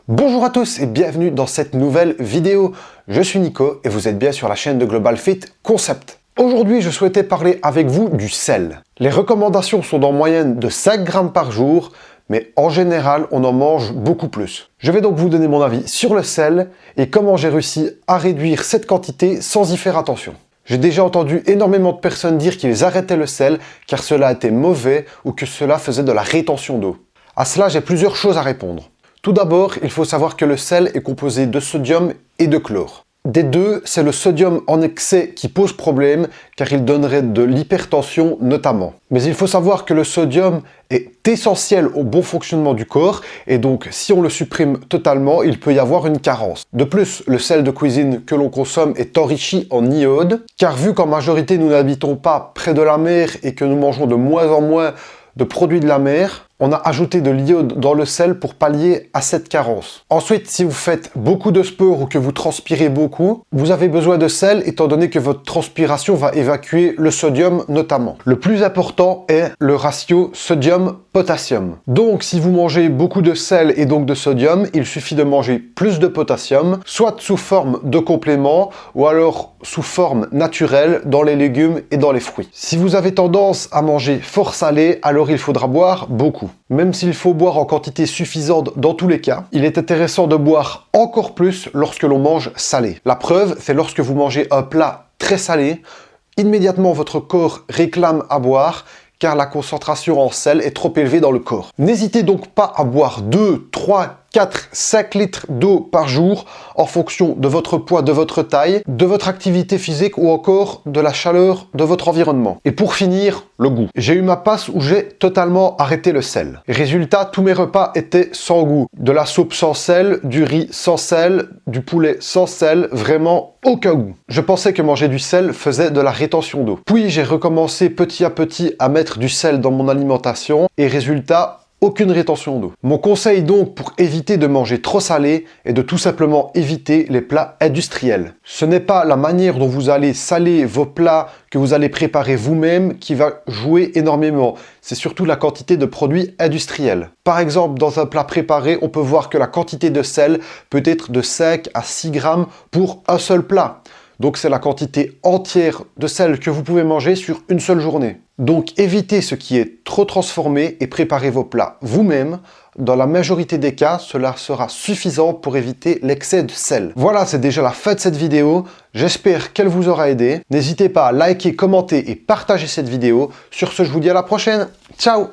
Bonjour à tous et bienvenue dans cette nouvelle vidéo. Je suis Nico et vous êtes bien sur la chaîne de Global Fit Concept. Aujourd'hui, je souhaitais parler avec vous du sel. Les recommandations sont en moyenne de 5 grammes par jour, mais en général, on en mange beaucoup plus. Je vais donc vous donner mon avis sur le sel et comment j'ai réussi à réduire cette quantité sans y faire attention. J'ai déjà entendu énormément de personnes dire qu'ils arrêtaient le sel car cela était mauvais ou que cela faisait de la rétention d'eau. À cela, j'ai plusieurs choses à répondre. Tout d'abord, il faut savoir que le sel est composé de sodium et de chlore. Des deux, c'est le sodium en excès qui pose problème car il donnerait de l'hypertension notamment. Mais il faut savoir que le sodium est essentiel au bon fonctionnement du corps et donc si on le supprime totalement, il peut y avoir une carence. De plus, le sel de cuisine que l'on consomme est enrichi en iode car vu qu'en majorité nous n'habitons pas près de la mer et que nous mangeons de moins en moins de produits de la mer, on a ajouté de l'iode dans le sel pour pallier à cette carence. Ensuite, si vous faites beaucoup de sport ou que vous transpirez beaucoup, vous avez besoin de sel étant donné que votre transpiration va évacuer le sodium notamment. Le plus important est le ratio sodium-potassium. Donc, si vous mangez beaucoup de sel et donc de sodium, il suffit de manger plus de potassium, soit sous forme de complément ou alors sous forme naturelle dans les légumes et dans les fruits. Si vous avez tendance à manger fort salé, alors il faudra boire beaucoup. Même s'il faut boire en quantité suffisante dans tous les cas, il est intéressant de boire encore plus lorsque l'on mange salé. La preuve, c'est lorsque vous mangez un plat très salé, immédiatement votre corps réclame à boire car la concentration en sel est trop élevée dans le corps. N'hésitez donc pas à boire 2, 3, 4, 5 litres d'eau par jour en fonction de votre poids, de votre taille, de votre activité physique ou encore de la chaleur de votre environnement. Et pour finir, le goût. J'ai eu ma passe où j'ai totalement arrêté le sel. Résultat, tous mes repas étaient sans goût. De la soupe sans sel, du riz sans sel, du poulet sans sel, vraiment aucun goût. Je pensais que manger du sel faisait de la rétention d'eau. Puis j'ai recommencé petit à petit à mettre du sel dans mon alimentation et résultat, aucune rétention d'eau. Mon conseil donc pour éviter de manger trop salé est de tout simplement éviter les plats industriels. Ce n'est pas la manière dont vous allez saler vos plats que vous allez préparer vous-même qui va jouer énormément. C'est surtout la quantité de produits industriels. Par exemple, dans un plat préparé, on peut voir que la quantité de sel peut être de 5 à 6 grammes pour un seul plat. Donc c'est la quantité entière de sel que vous pouvez manger sur une seule journée. Donc évitez ce qui est trop transformé et préparez vos plats vous-même. Dans la majorité des cas, cela sera suffisant pour éviter l'excès de sel. Voilà, c'est déjà la fin de cette vidéo. J'espère qu'elle vous aura aidé. N'hésitez pas à liker, commenter et partager cette vidéo. Sur ce, je vous dis à la prochaine. Ciao!